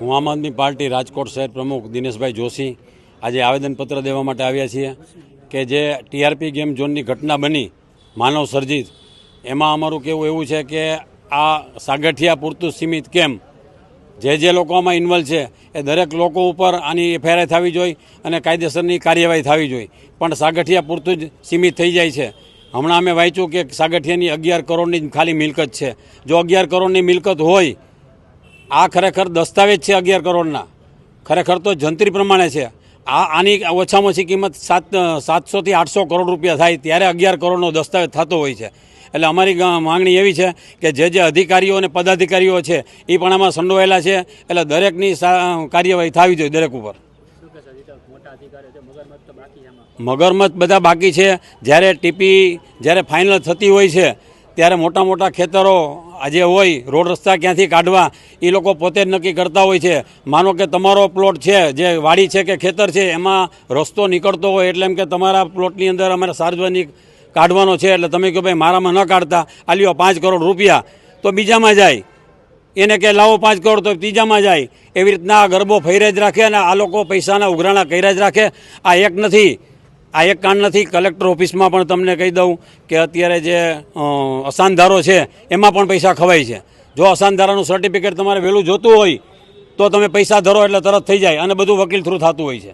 હું આમ આદમી પાર્ટી રાજકોટ શહેર પ્રમુખ દિનેશભાઈ જોશી આજે આવેદનપત્ર દેવા માટે આવ્યા છીએ કે જે ટીઆરપી ગેમ ઝોનની ઘટના બની માનવ સર્જિત, એમાં અમારું કહેવું એવું છે કે આ સાગઠિયા પૂરતું સીમિત કેમ, જે લોકો આમાં ઇન્વોલ્વ છે એ દરેક લોકો ઉપર આની એફઆઈઆર થવી જોઈએ અને કાયદેસરની કાર્યવાહી થવી જોઈએ, પણ સાગઠિયા પૂરતું જ સીમિત થઈ જાય છે. હમણાં અમે વાંચ્યું કે સાગઠિયાની 11 કરોડની ખાલી મિલકત છે. જો 11 કરોડની મિલકત હોય, આ ખરેખર દસ્તાવેજ છે 11 કરોડના, ખરેખર તો જંત્રી પ્રમાણે છે. આની ઓછામાં ઓછી કિંમત 700 થી 800 કરોડ રૂપિયા થાય ત્યારે 11 કરોડનો દસ્તાવેજ થતો હોય છે. એટલે અમારી માંગણી એવી છે કે જે અધિકારીઓ અને પદાધિકારીઓ છે એ પણ આમાં સંડોવાયેલા છે, એટલે દરેકની કાર્યવાહી થવી જોઈએ દરેક ઉપર. મગરમચ્છ બધા બાકી છે. જ્યારે ફાઇનલ થતી હોય છે ત્યારે મોટા મોટા ખેતરો જે હોય, રોડ રસ્તા ક્યાંથી કાઢવા એ લોકો પોતે જ નક્કી કરતા હોય છે. માનો કે તમારો પ્લોટ છે, જે વાડી છે કે ખેતર છે, એમાં રસ્તો નીકળતો હોય એટલે એમ કે તમારા પ્લોટની અંદર અમારે સાર્વજનિક કાઢવાનો છે, એટલે તમે કહો ભાઈ મારામાં ન કાઢતા આ લ્યો 5 કરોડ રૂપિયા, તો બીજામાં જાય. એને કે લાવો 5 કરોડ, તો ત્રીજામાં જાય. એવી રીતના આ ગરબો ફૈરે જ રાખે અને આ લોકો પૈસાના ઉઘરાણા કર્યા જ રાખે. આ એક નથી, આ એક કાંડ નથી. કલેક્ટર ઓફિસમાં પણ તમને કહી દઉં કે અત્યારે જે અસાનધારો છે એમાં પણ પૈસા ખવાય છે. જો અસાનધારાનું સર્ટિફિકેટ તમારે વહેલું જોતું હોય તો તમે પૈસા ધરો એટલે તરત થઈ જાય, અને બધું વકીલ થ્રુ થતું હોય છે.